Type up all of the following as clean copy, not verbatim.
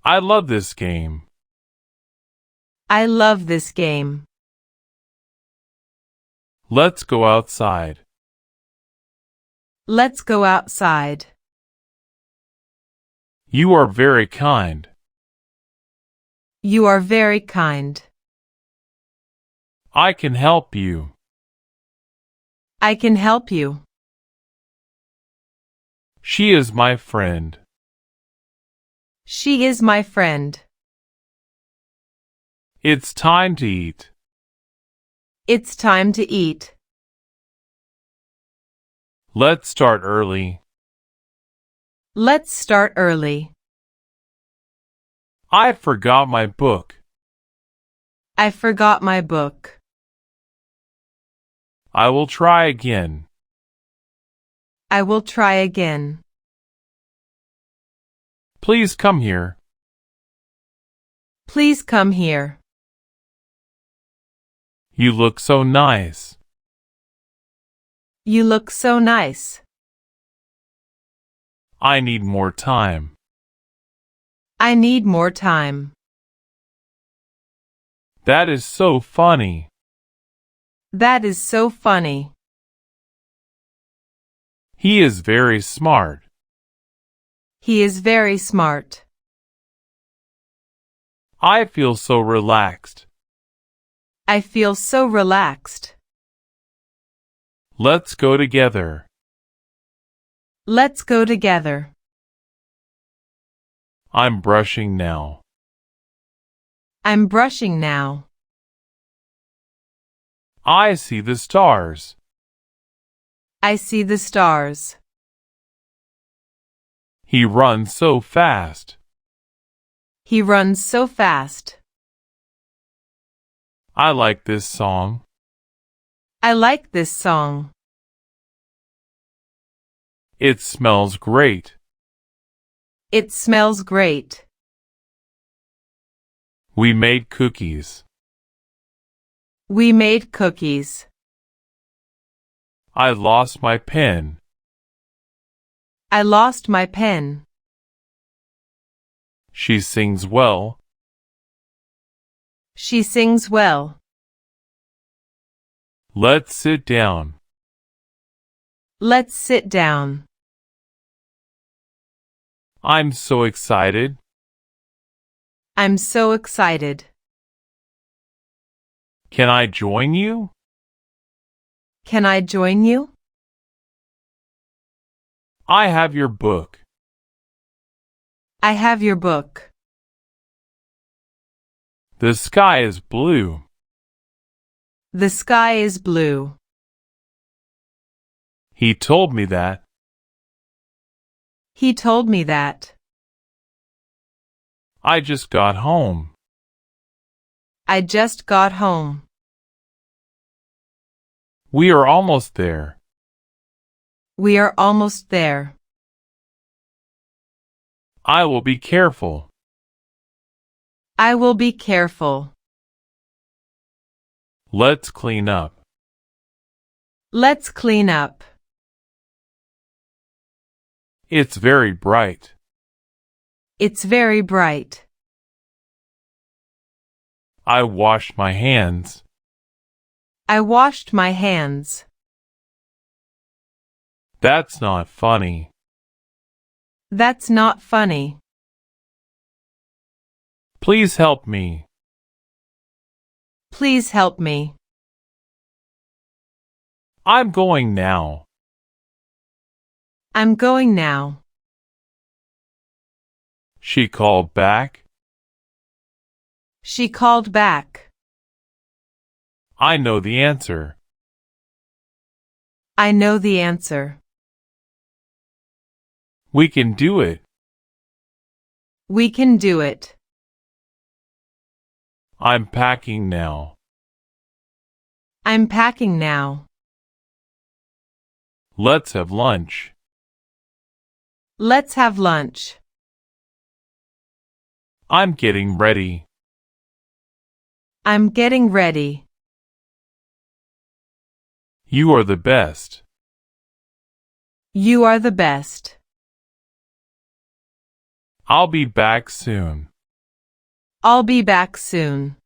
I love this game. I love this game. Let's go outside. Let's go outside. You are very kind. You are very kind. I can help you. I can help you. She is my friend. She is my friend. It's time to eat. It's time to eat. Let's start early. Let's start early. I forgot my book. I forgot my book. I will try again. I will try again. Please come here. Please come here. You look so nice. You look so nice. I need more time. I need more time. That is so funny. That is so funny. He is very smart. He is very smart. I feel so relaxed. I feel so relaxed. Let's go together. Let's go together. I'm brushing now. I'm brushing now. I see the stars. I see the stars. He runs so fast. He runs so fast. I like this song. I like this song. It smells great. It smells great. We made cookies. We made cookies. I lost my pen. I lost my pen. She sings well. She sings well. Let's sit down. Let's sit down. I'm so excited. I'm so excited. Can I join you? Can I join you? I have your book. I have your book. The sky is blue. The sky is blue. He told me that. He told me that. I just got home. I just got home. We are almost there. We are almost there. I will be careful. I will be careful. Let's clean up. Let's clean up. It's very bright. It's very bright. I washed my hands. I washed my hands. That's not funny. That's not funny. Please help me. Please help me. I'm going now. I'm going now. She called back. She called back. I know the answer. I know the answer. We can do it. We can do it. I'm packing now. I'm packing now. Let's have lunch. Let's have lunch. I'm getting ready. I'm getting ready. You are the best. You are the best. I'll be back soon. I'll be back soon.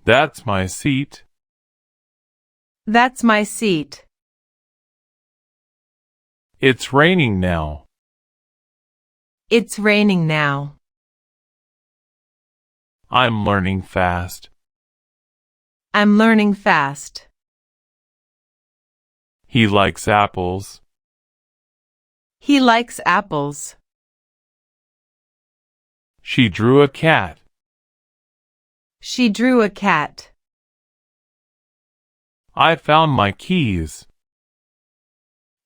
That's my seat. That's my seat. It's raining now. It's raining now. I'm learning fast. I'm learning fast. He likes apples. He likes apples. She drew a cat. She drew a cat. I found my keys.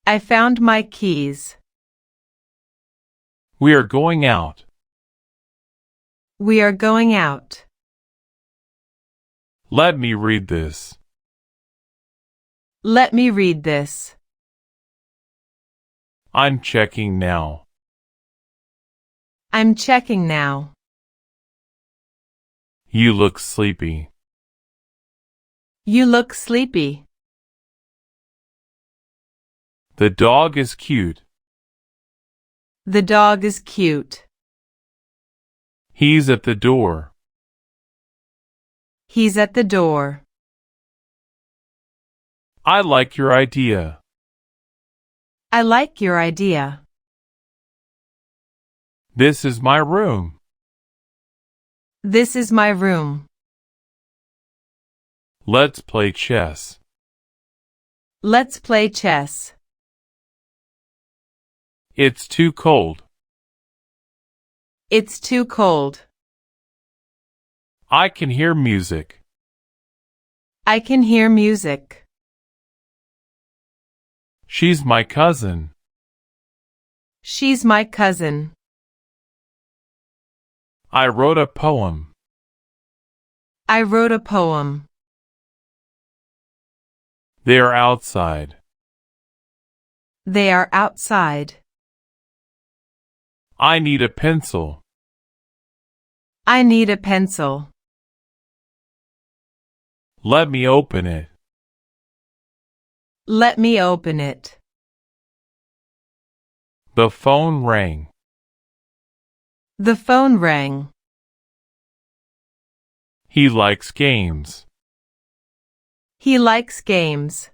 I found my keys. We are going out. We are going out. Let me read this. Let me read this. I'm checking now. I'm checking now. You look sleepy. You look sleepy. The dog is cute. The dog is cute. He's at the door. He's at the door. I like your idea. I like your idea. This is my room. This is my room. Let's play chess. Let's play chess. It's too cold. It's too cold. I can hear music. I can hear music. She's my cousin. She's my cousin. I wrote a poem. I wrote a poem. They're outside. They are outside. I need a pencil. I need a pencil. Let me open it. Let me open it. The phone rang. The phone rang. He likes games. He likes games.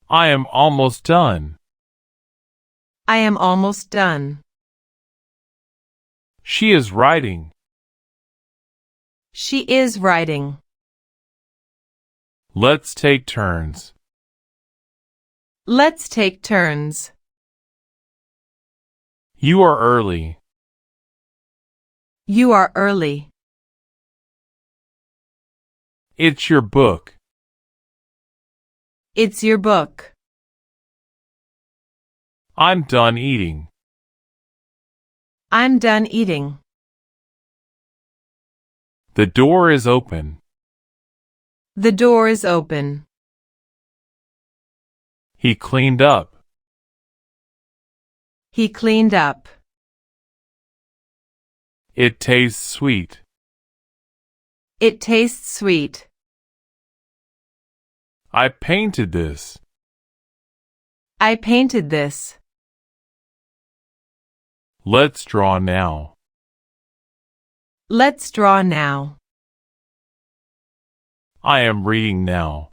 I am almost done. I am almost done. She is writing. She is writing. Let's take turns. Let's take turns. You are early. You are early. It's your book. It's your book. I'm done eating. I'm done eating. The door is open. The door is open. He cleaned up. He cleaned up. It tastes sweet. It tastes sweet. I painted this. I painted this. Let's draw now. Let's draw now. I am reading now.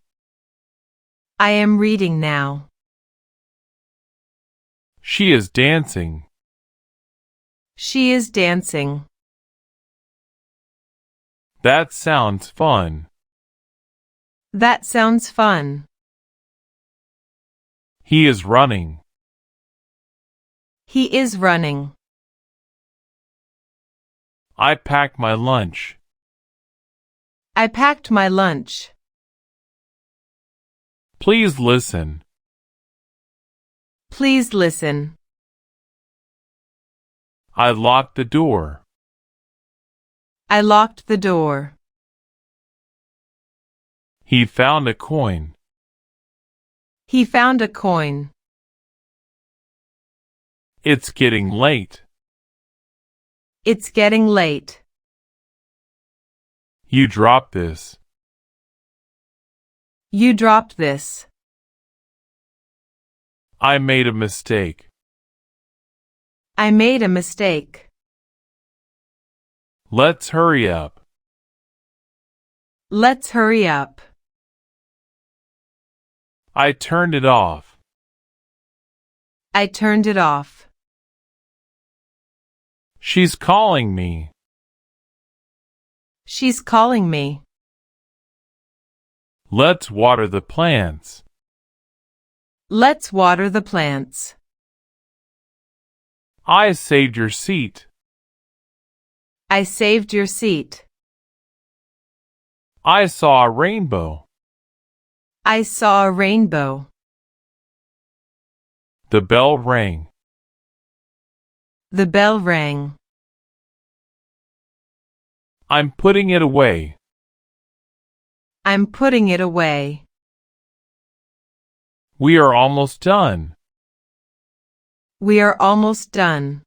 I am reading now. She is dancing. She is dancing. That sounds fun. That sounds fun. He is running. He is running. I packed my lunch. I packed my lunch. Please listen. Please listen. I locked the door. I locked the door. He found a coin. He found a coin. It's getting late. It's getting late. You dropped this. You dropped this. I made a mistake. I made a mistake. Let's hurry up. Let's hurry up. I turned it off. I turned it off. She's calling me. She's calling me. Let's water the plants. Let's water the plants. I saved your seat. I saved your seat. I saw a rainbow. I saw a rainbow. The bell rang. The bell rang. I'm putting it away. I'm putting it away. We are almost done. We are almost done.